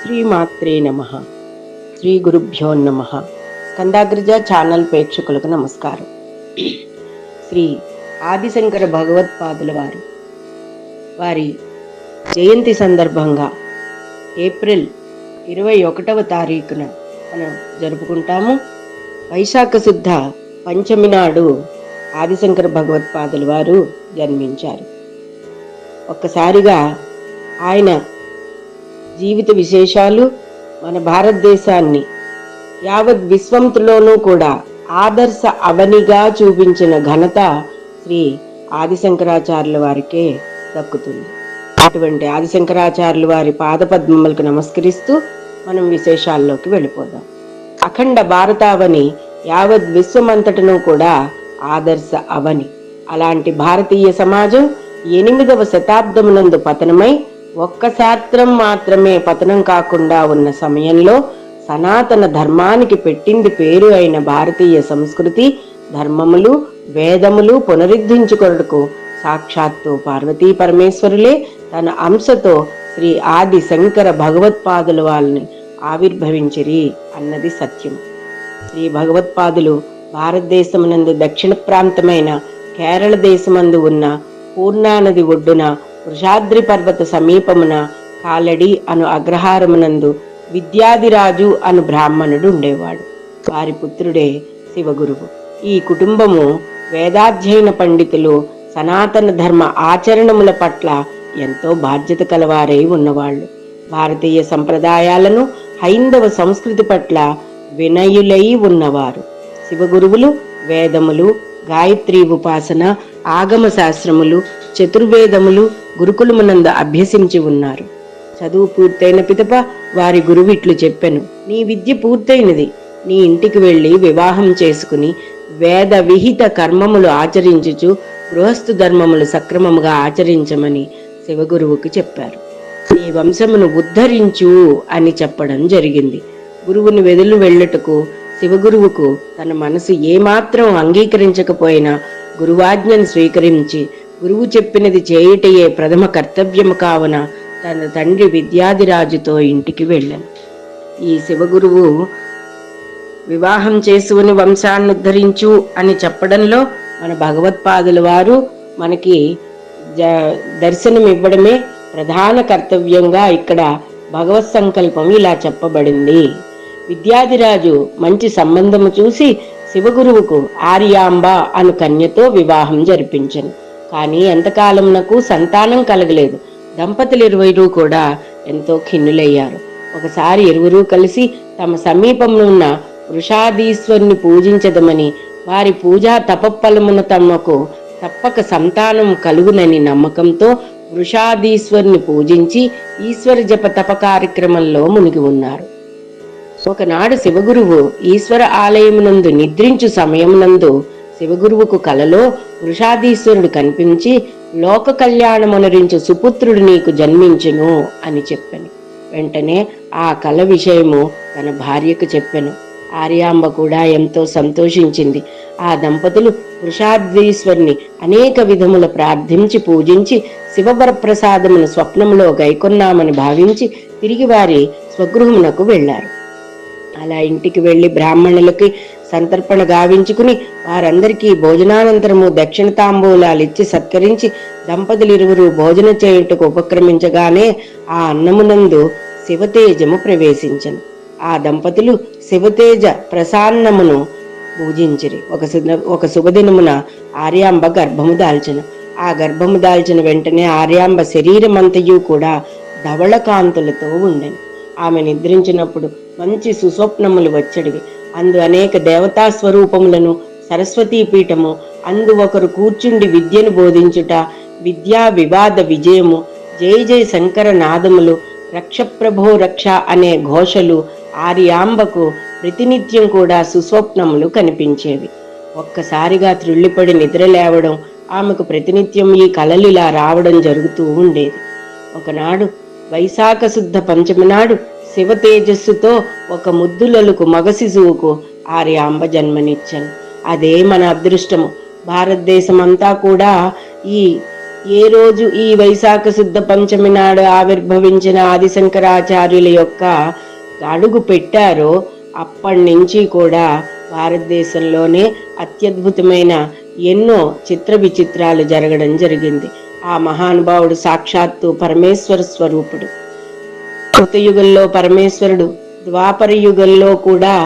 శ్రీమాత్రే నమః. శ్రీ గురుభ్యో నమః. స్కందాగ్రజ ఛానల్ ప్రేక్షకులకు నమస్కారం. శ్రీ ఆదిశంకర భగవత్పాదుల వారి జయంతి సందర్భంగా ఏప్రిల్ 21వ తారీఖున మనం జరుపుకుంటాము. వైశాఖ శుద్ధ పంచమి నాడు ఆదిశంకర భగవత్పాదుల వారు జన్మించారు. ఒక్కసారిగా ఆయన జీవిత విశేషాలు మన భారతదేశాన్ని యావత్ విశ్వంలోనూ కూడా ఆదర్శ అవనిగా చూపించిన ఘనత శ్రీ ఆదిశంకరాచార్యుల వారికే దక్కుతుంది. అటువంటి ఆదిశంకరాచార్యుల వారి పాదపద్మములకు నమస్కరిస్తూ మనం విశేషాల్లోకి వెళ్ళిపోదాం. అఖండ భారతావని యావత్ విశ్వమంతటను కూడా ఆదర్శ అవని. అలాంటి భారతీయ సమాజం 8వ శతాబ్దమునందు పతనమై ఒక్క శాస్త్రం మాత్రమే పతనం కాకుండా ఉన్న సమయంలో సనాతన ధర్మానికి పెట్టింది పేరు అయిన భారతీయ సంస్కృతి, ధర్మములు, వేదములు పునరుద్ధరించుకొనుటకు సాక్షాత్తు పార్వతీ పరమేశ్వరులే తన అంశతో శ్రీ ఆది శంకర భగవత్పాదుల వాళ్ళని ఆవిర్భవించిరి అన్నది సత్యం. శ్రీ భగవత్పాదులు భారతదేశమునందు దక్షిణ ప్రాంతమైన కేరళ దేశమందు ఉన్న పూర్ణానది ఒడ్డున వృషాద్రి పర్వత సమీపమున కాలడి అను అగ్రహారమునందు విద్యాధిరాజు అను బ్రాహ్మణుడు ఉండేవాడు. వారి పుత్రుడే శివగురువు. ఈ కుటుంబము వేదాధ్యయన పండితులు, సనాతన ధర్మ ఆచరణముల పట్ల ఎంతో బాధ్యత కలవారై ఉన్నవాళ్ళు. భారతీయ సంప్రదాయాలను, హైందవ సంస్కృతి పట్ల వినయులై ఉన్నవారు. శివగురువులు వేదములు, గాయత్రీ ఉపాసన, ఆగమ శాస్త్రములు, చతుర్వేదములు గురుకులమునందు అభ్యసించి ఉన్నారు. చదువు పూర్తయిన పిదప వారి గురువిట్లు చెప్పెను, నీ విద్య పూర్తయినది, నీ ఇంటికి వెళ్ళి వివాహం చేసుకుని వేద విహిత కర్మములు ఆచరించుచు గృహస్థు ధర్మములు సక్రమముగా ఆచరించమని శివగురువుకు చెప్పారు. నీ వంశమును ఉద్ధరించు అని చెప్పడం జరిగింది. గురువుని వెదులు వెళ్ళుటకు శివగురువుకు తన మనసు ఏమాత్రం అంగీకరించకపోయినా గురువాజ్ఞను స్వీకరించి గురువు చెప్పినది చేయుటయే ప్రథమ కర్తవ్యము కావున తన తండ్రి విద్యాధిరాజుతో ఇంటికి వెళ్ళాను. ఈ శివగురువు వివాహం చేసుకుని వంశాన్ని ఉద్ధరించు అని చెప్పడంలో మన భగవత్పాదుల వారు మనకి దర్శనం ఇవ్వడమే ప్రధాన కర్తవ్యంగా ఇక్కడ భగవత్ సంకల్పం ఇలా చెప్పబడింది. విద్యాధిరాజు మంచి సంబంధము చూసి శివగురువుకు ఆర్యాంబ అను కన్యతో వివాహం జరిపించను. కానీ ఎంతకాలంనకు సంతానం కలగలేదు. దంపతులు ఇరువురు కూడా ఎంతో ఖిన్నులయ్యారు. ఒకసారి ఇరువురు కలిసి తమ సమీపంలో ఉన్న వృషాధీశ్వరుని పూజించదమని, వారి పూజా తపఫలమున తమకు తప్పక సంతానం కలుగునని నమ్మకంతో వృషాధీశ్వరుని పూజించి ఈశ్వర జప తప కార్యక్రమంలో మునిగి ఉన్నారు. ఒకనాడు శివగురువు ఈశ్వర ఆలయమునందు నిద్రించు సమయమునందు శివగురువుకు కలలో వృషాధీశ్వరుడు కనిపించి లోక కళ్యాణమునరించు సుపుత్రుడు నీకు జన్మించును అని చెప్పాను. వెంటనే ఆ కల విషయము తన భార్యకు చెప్పాను. ఆర్యాంబ కూడా ఎంతో సంతోషించింది. ఆ దంపతులు వృషాధీశ్వరుని అనేక విధముల ప్రార్థించి పూజించి శివవరప్రసాదమును స్వప్నములో గైకొన్నామని భావించి తిరిగి వారి స్వగృహమునకు వెళ్లారు. అలా ఇంటికి వెళ్లి బ్రాహ్మణులకి సంతర్పణ గావించుకుని వారందరికీ భోజనానంతరము దక్షిణ తాంబూలాలు ఇచ్చి సత్కరించి దంపతులు ఇరువురు భోజన చేయుటకు ఉపక్రమించగానే ఆ అన్నమునందు శివతేజము ప్రవేశించను. ఆ దంపతులు శివతేజ ప్రసాన్నమును పూజించిరి. ఒక శుభదినమున ఆర్యాంబ గర్భము దాల్చెను. ఆ గర్భము దాల్చిన వెంటనే ఆర్యాంబ శరీరమంతయు కూడా ధవళ కాంతులతో ఉండెను. ఆమె నిద్రించినప్పుడు మంచి సుస్వప్నములు వచ్చడివి. అందు అనేక దేవతా స్వరూపములను, సరస్వతీ పీఠము, అందు ఒకరు కూర్చుండి విద్యను బోధించుట, విద్యా వివాద విజయము, జై జై శంకర నాదములు, రక్ష ప్రభో రక్ష అనే ఘోషలు ఆర్యాంబకు ప్రతినిత్యం కూడా సుస్వప్నములు కనిపించేవి. ఒక్కసారిగా త్రుళ్ళిపడి నిద్ర లేవడం, ఆమెకు ప్రతినిత్యం ఈ కలలిలా రావడం జరుగుతూ ఉండేది. ఒకనాడు వైశాఖ శుద్ధ పంచమి నాడు శివ తేజస్సుతో ఒక ముద్దులలకు మగ శిశువుకు ఆర్యాంబ జన్మనిచ్చాను. అదే మన అదృష్టము. భారతదేశమంతా కూడా ఈ ఏ రోజు ఈ వైశాఖ శుద్ధ పంచమి నాడు ఆవిర్భవించిన ఆదిశంకరాచార్యుల యొక్క అడుగు పెట్టారో అప్పటి నుంచి కూడా భారతదేశంలోనే అత్యద్భుతమైన ఎన్నో చిత్ర విచిత్రాలు జరగడం జరిగింది. ఆ మహానుభావుడు సాక్షాత్తు పరమేశ్వర స్వరూపుడు. కృతయుగంలో పరమేశ్వరుడు, ద్వాపర యుగంలో కూడా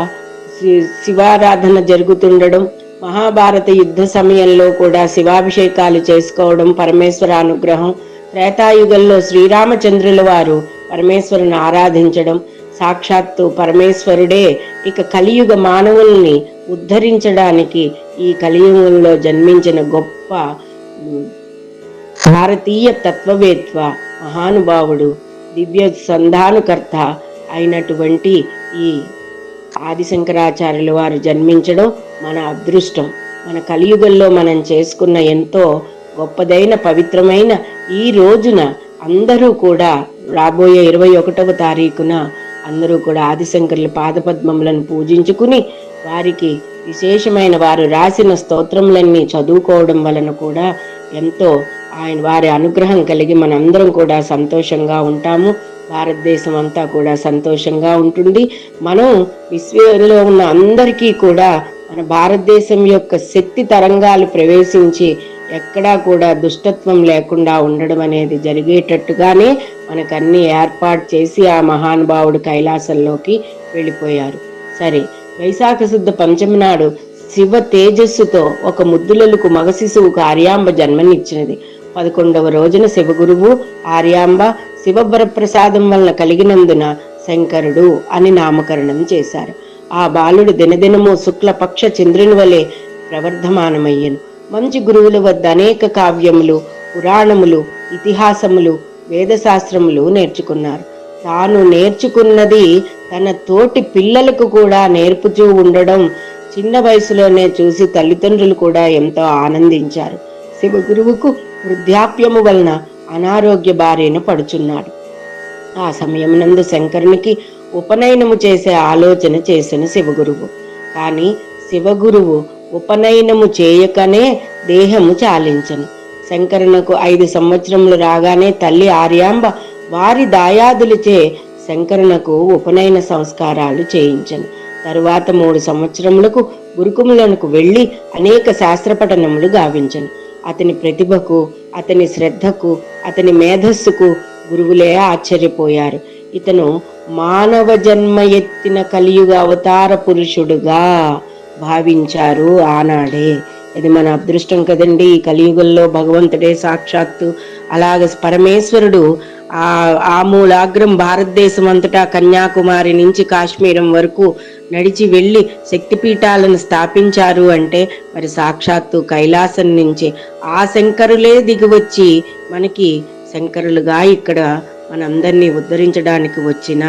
శివారాధన జరుగుతుండడం, మహాభారత యుద్ధ సమయంలో కూడా శివాభిషేకాలు చేసుకోవడం పరమేశ్వర అనుగ్రహం, త్రేతాయుగంలో శ్రీరామచంద్రుల వారు పరమేశ్వరుని ఆరాధించడం, సాక్షాత్తు పరమేశ్వరుడే ఇక కలియుగ మానవుల్ని ఉద్ధరించడానికి ఈ కలియుగంలో జన్మించిన గొప్ప భారతీయ తత్వవేత్త మహానుభావుడు, దివ్య సంధానకర్త అయినటువంటి ఈ ఆదిశంకరాచార్యుల వారు జన్మించడం మన అదృష్టం. మన కలియుగంలో మనం చేసుకున్న ఎంతో గొప్పదైన పవిత్రమైన ఈ రోజున అందరూ కూడా రాబోయే 21వ తారీఖున అందరూ కూడా ఆదిశంకరుల పాదపద్మములను పూజించుకుని వారికి విశేషమైన వారు రాసిన స్తోత్రములన్నీ చదువుకోవడం వలన కూడా ఎంతో వారి అనుగ్రహం కలిగి మనందరం కూడా సంతోషంగా ఉంటాము. భారతదేశం అంతా కూడా సంతోషంగా ఉంటుంది. మనం విశ్వంలో ఉన్న అందరికీ కూడా మన భారతదేశం యొక్క శక్తి తరంగాలు ప్రవేశించి ఎక్కడా కూడా దుష్టత్వం లేకుండా ఉండడం అనేది జరిగేటట్టుగానే మనకన్నీ ఏర్పాటు చేసి ఆ మహానుభావుడు కైలాసంలోకి వెళ్ళిపోయారు. సరే, వైశాఖ శుద్ధ పంచమి నాడు శివ తేజస్సుతో ఒక ముద్దులకు మగ శిశువుకు ఆర్యాంబ జన్మనిచ్చినది. 11వ రోజున శివగురువు ఆర్యాంబ శివవరప్రసాదం వలన కలిగినందున శంకరుడు అని నామకరణం చేశారు. ఆ బాలుడు దినదినము శుక్లపక్ష చంద్రుని వలె ప్రవర్ధమానమయ్యను. మంచి గురువుల వద్ద అనేక కావ్యములు, పురాణములు, ఇతిహాసములు, వేదశాస్త్రములు నేర్చుకున్నారు. తాను నేర్చుకున్నది తన తోటి పిల్లలకు కూడా నేర్పుతూ ఉండడం చిన్న వయసులోనే చూసి తల్లిదండ్రులు కూడా ఎంతో ఆనందించారు. శివగురువుకు వృద్ధాప్యము వలన అనారోగ్య బారిన పడుచున్నాడు. ఆ సమయమునందు శంకరునికి ఉపనయనము చేసే ఆలోచన చేసిన శివగురువు. కానీ శివగురువు ఉపనయనము చేయకనే దేహము చాలించను. శంకరునకు 5 సంవత్సరములు రాగానే తల్లి ఆర్యాంబ వారి దాయాదులచే శంకరునకు ఉపనయన సంస్కారాలు చేయించను. తరువాత 3 సంవత్సరములకు గురుకుములకు వెళ్లి అనేక శాస్త్రపఠనములు గావించను. అతని ప్రతిభకు, అతని శ్రద్ధకు, అతని మేధస్సుకు గురువులే ఆశ్చర్యపోయారు. ఇతను మానవ జన్మ ఎత్తిన కలియుగ అవతార పురుషుడుగా భావించారు ఆనాడే. ఇది మన అదృష్టం కదండి. ఈ కలియుగంలో భగవంతుడే సాక్షాత్తు అలాగే పరమేశ్వరుడు ఆమూలాగ్రం భారతదేశం అంతటా కన్యాకుమారి నుంచి కాశ్మీరం వరకు నడిచి వెళ్ళి శక్తిపీఠాలను స్థాపించారు అంటే మరి సాక్షాత్తు కైలాసం నుంచి ఆ శంకరులే దిగివచ్చి మనకి శంకరులుగా ఇక్కడ మనందరినీ ఉద్ధరించడానికి వచ్చిన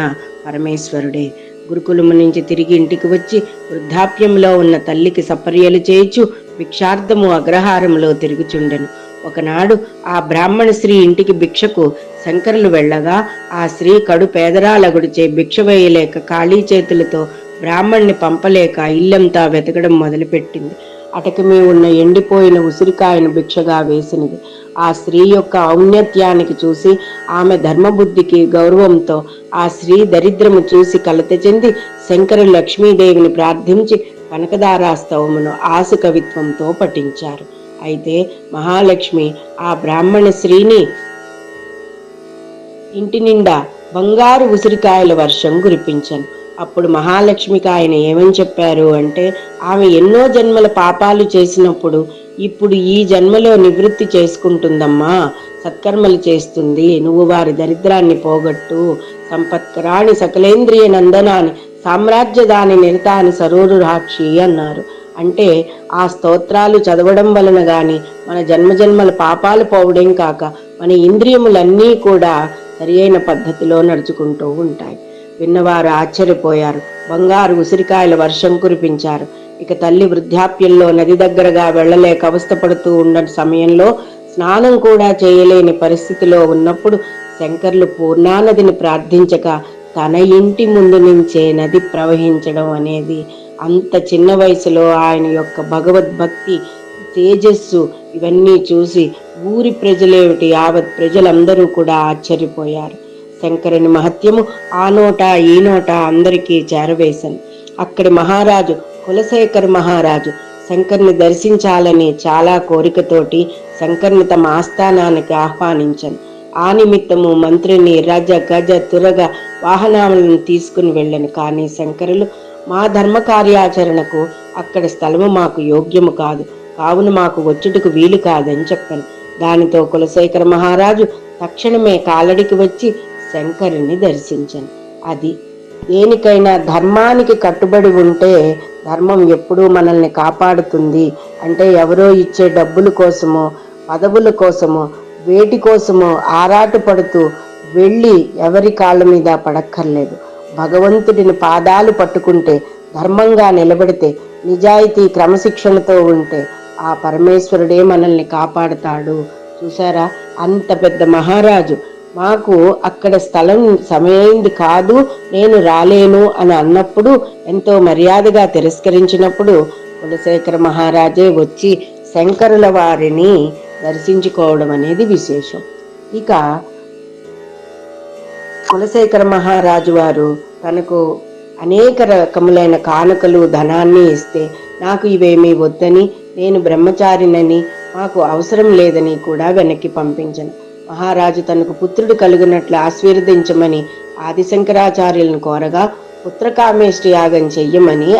పరమేశ్వరుడే. గురుకులము నుంచి తిరిగి ఇంటికి వచ్చి వృద్ధాప్యంలో ఉన్న తల్లికి సపర్యలు చేయించు భిక్షార్థము అగ్రహారంలో తిరుగుచుండెను. ఒకనాడు ఆ బ్రాహ్మణ స్త్రీ ఇంటికి భిక్షకు శంకరులు వెళ్ళగా ఆ స్త్రీ కడు పేదరాలగుడిచే భిక్ష వేయలేక ఖాళీ చేతులతో బ్రాహ్మణ్ణి పంపలేక ఇల్లంతా వెతకడం మొదలుపెట్టింది. అటకమే ఉన్న ఎండిపోయిన ఉసిరికాయను భిక్షగా వేసినది. ఆ స్త్రీ యొక్క ఔన్నత్యానికి చూసి ఆమె ధర్మబుద్ధికి గౌరవంతో ఆ స్త్రీ దరిద్రము చూసి కలత చెంది శంకరులు లక్ష్మీదేవిని ప్రార్థించి కనకదారాస్తవమును ఆసు కవిత్వంతో పఠించారు. అయితే మహాలక్ష్మి ఆ బ్రాహ్మణ స్త్రీని ఇంటి నిండా బంగారు ఉసిరికాయల వర్షం కురిపించాను. అప్పుడు మహాలక్ష్మికి ఆయన ఏమని చెప్పారు అంటే, ఆమె ఎన్నో జన్మల పాపాలు చేసినప్పుడు ఇప్పుడు ఈ జన్మలో నివృత్తి చేసుకుంటుందమ్మా, సత్కర్మలు చేస్తుంది. నువ్వు వారి దరిద్రాన్ని పోగొట్టు, సంపత్కరాణి సకలేంద్రియ నందనాన్ని సామ్రాజ్యదాని నిరతాని సరోరు రాక్షి అన్నారు. అంటే ఆ స్తోత్రాలు చదవడం వలన గాని మన జన్మజన్మల పాపాలు పోవడం కాక మన ఇంద్రియములన్నీ కూడా సరి అయిన పద్ధతిలో నడుచుకుంటూ ఉంటాయి. విన్నవారు ఆశ్చర్యపోయారు. బంగారు ఉసిరికాయల వర్షం కురిపించారు. ఇక తల్లి వృద్ధాప్యంలో నది దగ్గరగా వెళ్లలేక అవస్థపడుతూ ఉన్న సమయంలో స్నానం కూడా చేయలేని పరిస్థితిలో ఉన్నప్పుడు శంకర్లు పూర్ణానదిని ప్రార్థించక తన ఇంటి ముందు నుంచే నది ప్రవహించడం అనేది అంత చిన్న వయసులో ఆయన యొక్క భగవద్భక్తి తేజస్సు ఇవన్నీ చూసి ఊరి ప్రజలేమిటి, యావత్ ప్రజలందరూ కూడా ఆశ్చర్యపోయారు. శంకరుని మహత్యము ఆ నోట ఈ నోట అందరికీ చేరవేశాను. అక్కడి మహారాజు కులశేఖర్ మహారాజు శంకర్ని దర్శించాలని చాలా కోరికతోటి శంకర్ని తమ ఆస్థానానికి ఆహ్వానించాను. ఆ నిమిత్తము మంత్రిని రజ గజ తురగ వాహనాలను తీసుకుని వెళ్ళను. కానీ శంకరులు మా ధర్మ కార్యాచరణకు అక్కడ స్థలము మాకు యోగ్యము కాదు, కావున మాకు వచ్చుటకు వీలు కాదని చెప్పాను. దానితో కులశేఖర మహారాజు తక్షణమే కాలడికి వచ్చి శంకరుని దర్శించను. అది దేనికైనా ధర్మానికి కట్టుబడి ఉంటే ధర్మం ఎప్పుడూ మనల్ని కాపాడుతుంది. అంటే ఎవరో ఇచ్చే డబ్బుల కోసమో పదవుల కోసమో వేటి కోసమో ఆరాటు పడుతూ వెళ్ళి ఎవరి కాళ్ళ మీద పడక్కర్లేదు. భగవంతుడిని పాదాలు పట్టుకుంటే, ధర్మంగా నిలబడితే, నిజాయితీ క్రమశిక్షణతో ఉంటే ఆ పరమేశ్వరుడే మనల్ని కాపాడుతాడు. చూసారా, అంత పెద్ద మహారాజు మాకు అక్కడ స్థలం సమయమైంది కాదు, నేను రాలేను అని అన్నప్పుడు, ఎంతో మర్యాదగా తిరస్కరించినప్పుడు కులశేఖర మహారాజే వచ్చి శంకరుల వారిని దర్శించుకోవడం అనేది విశేషం. ఇక కులశేఖర మహారాజు వారు తనకు అనేక రకములైన కానుకలు ధనాన్ని ఇస్తే, నాకు ఇవేమీ వద్దని, నేను బ్రహ్మచారినని, మాకు అవసరం లేదని కూడా వెనక్కి పంపించను. మహారాజు తనకు పుత్రుడు కలుగునట్లు ఆశీర్వదించమని ఆదిశంకరాచార్యులను కోరగా పుత్రకామేష్టి యాగం చెయ్యమని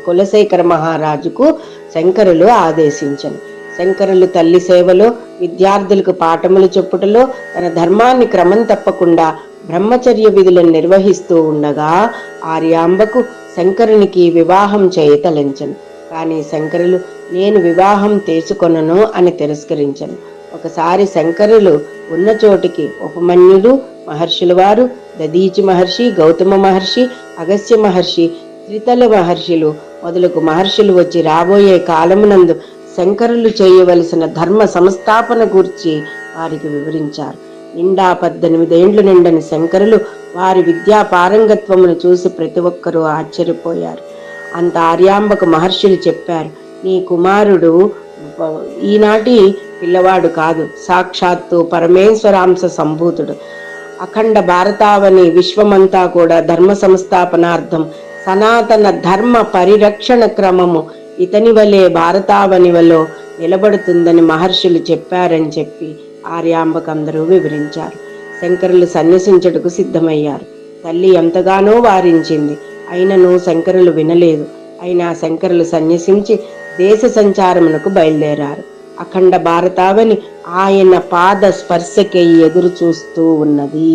కులశేఖర మహారాజుకు శంకరులు ఆదేశించను. శంకరులు తల్లి సేవలో, విద్యార్థులకు పాఠములు చెప్పుటలో తన ధర్మాన్ని క్రమం తప్పకుండా బ్రహ్మచర్య విధులను నిర్వహిస్తూ ఉండగా ఆర్యాంబకు శంకరునికి వివాహం చేయతలంచను. కానీ శంకరులు నేను వివాహం చేసుకొనను అని తిరస్కరించను. ఒకసారి శంకరులు ఉన్న చోటికి ఉపమన్యుడు మహర్షుల వారు, దదీచి మహర్షి, గౌతమ మహర్షి, అగస్త్య మహర్షి, త్రితల మహర్షులు మొదలగు మహర్షులు వచ్చి రాబోయే కాలమునందు శంకరులు చేయవలసిన ధర్మ సంస్థాపన గూర్చి వారికి వివరించారు. నిండా 18 ఏండ్లు నిండని శంకరులు వారి విద్యా పారంగత్వమును చూసి ప్రతి ఒక్కరూ ఆశ్చర్యపోయారు. అంత ఆర్యాంబకు మహర్షులు చెప్పారు, నీ కుమారుడు ఈనాటి పిల్లవాడు కాదు, సాక్షాత్తు పరమేశ్వరాంశ సంభూతుడు. అఖండ భారతావని విశ్వమంతా కూడా ధర్మ సంస్థాపనార్థం సనాతన ధర్మ పరిరక్షణ క్రమము ఇతని వలె భారతావనివలో నిలబడుతుందని మహర్షులు చెప్పారని చెప్పి ఆర్యాంబకందరూ వివరించారు. శంకరులు సన్యసించుటకు సిద్ధమయ్యారు. తల్లి ఎంతగానో వారించింది, అయినను శంకరులు వినలేదు. అయినా శంకరులు సన్యసించి దేశ సంచారమునకు బయలుదేరారు. అఖండ భారతావని ఆయన పాద స్పర్శకై ఎదురు చూస్తూ ఉన్నది.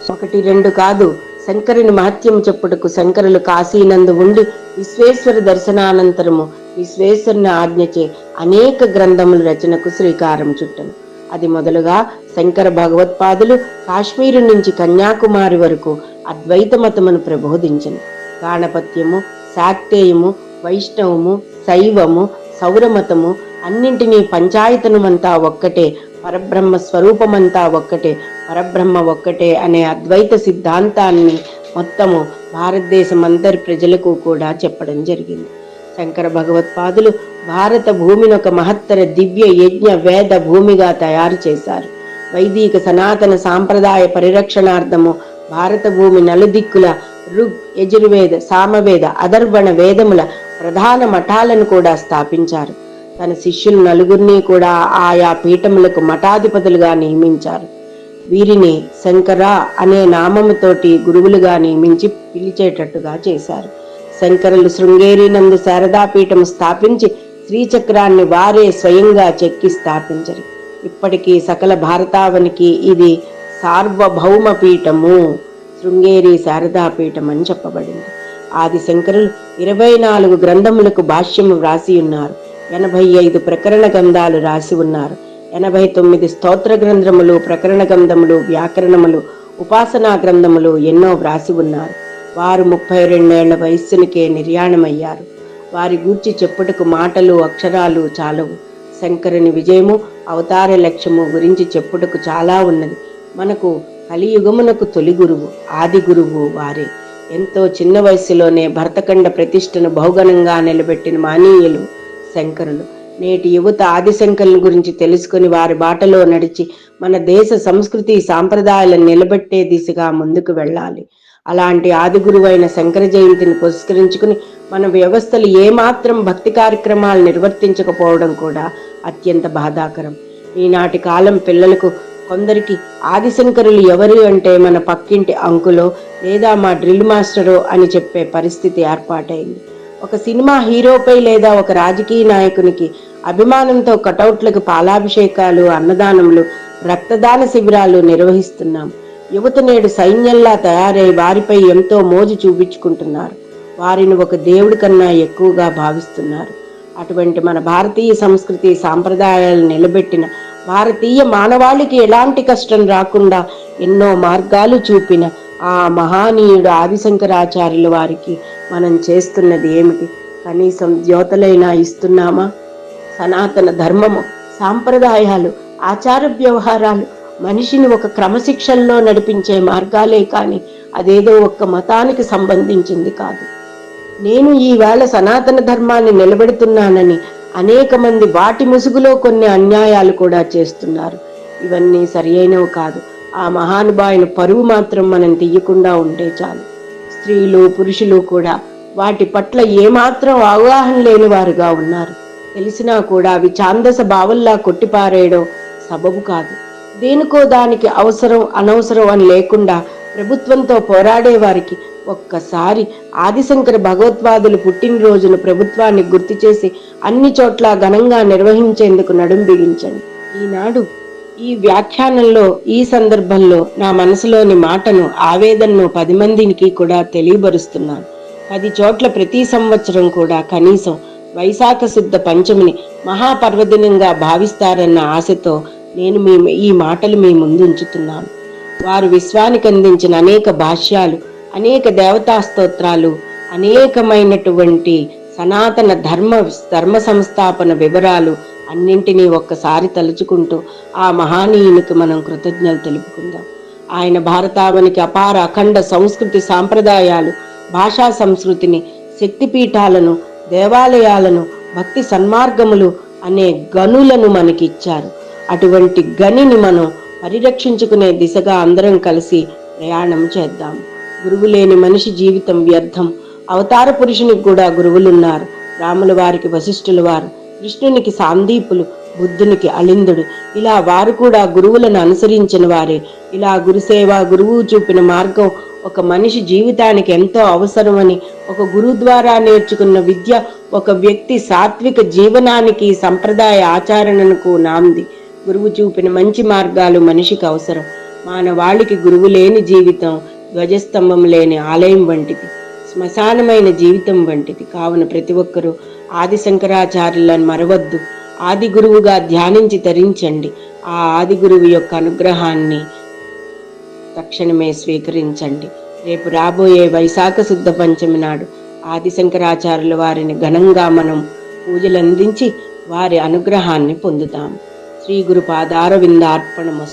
1, 2 కాదు, శంకరుని మహత్యము చెప్పుటకు శంకరులు కాశీనందు ఉండి విశ్వేశ్వర దర్శనానంతరము విశ్వేశ్వరుని ఆజ్ఞచే అనేక గ్రంథముల రచనకు శ్రీకారం చుట్టను. అది మొదలుగా శంకర భగవత్పాదులు కాశ్మీరు నుంచి కన్యాకుమారి వరకు అద్వైత మతమును ప్రబోధించను. గాణపత్యము, శాక్తేయము, వైష్ణవము, శైవము, సౌరమతము అన్నింటినీ పంచాయతనమంతా ఒక్కటే, పరబ్రహ్మ స్వరూపమంతా ఒక్కటే, పరబ్రహ్మ ఒక్కటే అనే అద్వైత సిద్ధాంతాన్ని మొత్తము భారతదేశం అందరి ప్రజలకు కూడా చెప్పడం జరిగింది. శంకర భగవత్పాదులు భారత భూమిని ఒక మహత్తర దివ్య యజ్ఞ వేద భూమిగా తయారు చేశారు. వైదిక సనాతన సాంప్రదాయ పరిరక్షణార్థము భారత భూమి నలుదిక్కుల ఋగ్, యజుర్వేద, సామవేద, అధర్వణ వేదముల ప్రధాన మఠాలను కూడా స్థాపించారు. తన శిష్యులు 4 కూడా ఆయా పీఠములకు మఠాధిపతులుగా నియమించారు. వీరిని శంకర అనే నామముతోటి గురువులుగా నియమించి పిలిచేటట్టుగా చేశారు. శంకరులు శృంగేరి నందు శారదాపీఠము స్థాపించి శ్రీచక్రాన్ని వారే స్వయంగా చెక్కి స్థాపించరు. ఇప్పటికీ సకల భారతావనికి ఇది సార్వభౌమ పీఠము, శృంగేరి శారదాపీఠం అని చెప్పబడింది. ఆది శంకరులు 24 గ్రంథములకు భాష్యము వ్రాసి ఉన్నారు. 85 ప్రకరణ గ్రంథాలు రాసి ఉన్నారు. 89 స్తోత్ర గ్రంథములు, ప్రకరణ గ్రంథములు, వ్యాకరణములు, ఉపాసనా గ్రంథములు ఎన్నో వ్రాసి ఉన్నారు. వారు 32 ఏళ్ల వయస్సునికే నిర్యాణమయ్యారు. వారి గూర్చి చెప్పుటకు మాటలు అక్షరాలు చాలవు. శంకరుని విజయము, అవతార లక్ష్యము గురించి చెప్పుటకు చాలా ఉన్నది. మనకు కలియుగమునకు తొలి గురువు, ఆది గురువు వారే. ఎంతో చిన్న వయసులోనే భరతఖండ ప్రతిష్టను బహుఘనంగా నిలబెట్టిన మానీయులు శంకరులు. నేటి యువత ఆదిశంకరుల గురించి తెలుసుకుని వారి బాటలో నడిచి మన దేశ సంస్కృతి సాంప్రదాయాలను నిలబెట్టే దిశగా ముందుకు వెళ్ళాలి. అలాంటి ఆది గురువైన శంకర జయంతిని పురస్కరించుకుని మన వ్యవస్థలు ఏమాత్రం భక్తి కార్యక్రమాలు నిర్వర్తించకపోవడం కూడా అత్యంత బాధాకరం. ఈనాటి కాలం పిల్లలకు కొందరికి ఆదిశంకరులు ఎవరు అంటే మన పక్కింటి అంకులో లేదా మా డ్రిల్ మాస్టరో అని చెప్పే పరిస్థితి ఏర్పాటైంది. ఒక సినిమా హీరోపై లేదా ఒక రాజకీయ నాయకునికి అభిమానంతో కటౌట్లకు పాలాభిషేకాలు, అన్నదానములు, రక్తదాన శిబిరాలు నిర్వహిస్తున్నాం. యువత నేడు సైన్యంలా తయారై వారిపై ఎంతో మోజు చూపించుకుంటున్నారు. వారిని ఒక దేవుడి కన్నా ఎక్కువగా భావిస్తున్నారు. అటువంటి మన భారతీయ సంస్కృతి సాంప్రదాయాలను నిలబెట్టిన భారతీయ మానవాళికి ఎలాంటి కష్టం రాకుండా ఎన్నో మార్గాలు చూపిన ఆ మహానీయుడు ఆదిశంకరాచార్యుల వారికి మనం చేస్తున్నది ఏమిటి? కనీసం జ్యోతలైనా ఇస్తున్నామా? సనాతన ధర్మము, సాంప్రదాయాలు, ఆచార వ్యవహారాలు మనిషిని ఒక క్రమశిక్షణలో నడిపించే మార్గాలే కానీ అదేదో ఒక్క మతానికి సంబంధించింది కాదు. నేను ఈవేళ సనాతన ధర్మాన్ని నిలబెడుతున్నానని అనేక మంది వాటి ముసుగులో కొన్ని అన్యాయాలు కూడా చేస్తున్నారు. ఇవన్నీ సరియైనవి కాదు. ఆ మహానుభావుని పరువు మాత్రం మనం తీయకుండా ఉంటే చాలు. స్త్రీలు, పురుషులు కూడా వాటి పట్ల ఏమాత్రం అవగాహన లేని వారుగా ఉన్నారు. తెలిసినా కూడా అవి ఛాందస భావల్లా కొట్టిపారేయడం సబబు కాదు. దేనికో దానికి అవసరం అనవసరం అని లేకుండా ప్రభుత్వంతో పోరాడే వారికి ఒక్కసారి ఆదిశంకర భగవత్పాదులు పుట్టినరోజును ప్రభుత్వాన్ని గుర్తు చేసి అన్ని చోట్ల ఘనంగా నిర్వహించేందుకు నడుం బిగించండి. ఈనాడు ఈ వ్యాఖ్యానంలో ఈ సందర్భంలో నా మనసులోని మాటను, ఆవేదనను 10 మందికి కూడా తెలియబరుస్తున్నాను. 10 చోట్ల ప్రతి సంవత్సరం కూడా కనీసం వైశాఖ శుద్ధ పంచమిని మహాపర్వదినంగా భావిస్తారన్న ఆశతో నేను ఈ మాటలు మీ ముందు ఉంచుతున్నాను. వారు విశ్వానికి అందించిన అనేక భాష్యాలు, అనేక దేవతా స్తోత్రాలు, అనేకమైనటువంటి సనాతన ధర్మ సంస్థాపన వివరాలు అన్నింటినీ ఒక్కసారి తలుచుకుంటూ ఆ మహానీయునికి మనం కృతజ్ఞతలు తెలుపుకుందాం. ఆయన భారతావనికి అపార అఖండ సంస్కృతి సాంప్రదాయాలు, భాషా సంస్కృతిని, శక్తిపీఠాలను, దేవాలయాలను, భక్తి సన్మార్గములు అనే గనులను మనకిచ్చారు. అటువంటి గనిని మనం పరిరక్షించుకునే దిశగా అందరం కలిసి ప్రయాణం చేద్దాం. గురువు లేని మనిషి జీవితం వ్యర్థం. అవతార పురుషునికి కూడా గురువులున్నారు. రాముల వారికి వశిష్ఠుల వారు, కృష్ణునికి సాందీపులు, బుద్ధునికి అళిందుడు, ఇలా వారు కూడా గురువులను అనుసరించిన వారే. ఇలా గురుసేవ, గురువు చూపిన మార్గం ఒక మనిషి జీవితానికి ఎంతో అవసరమని, ఒక గురువు ద్వారా నేర్చుకున్న విద్య ఒక వ్యక్తి సాత్విక జీవనానికి, సంప్రదాయ ఆచరణకు నాంది. గురువు చూపిన మంచి మార్గాలు మనిషికి అవసరం. మానవాళికి గురువు లేని జీవితం ధ్వజస్తంభం లేని ఆలయం వంటిది, శ్మశానమైన జీవితం వంటిది. కావున ప్రతి ఒక్కరూ ఆది శంకరాచార్యులను మరవద్దు. ఆది గురువుగా ధ్యానించి తరించండి. ఆ ఆది గురువు యొక్క అనుగ్రహాన్ని తక్షణమే స్వీకరించండి. రేపు రాబోయే వైశాఖ శుద్ధ పంచమి నాడు ఆది శంకరాచార్యుల వారిని ఘనంగా మనం పూజలు అందించి వారి అనుగ్రహాన్ని పొందుతాము. శ్రీ గురు పాదార విందార్పణమస్తు.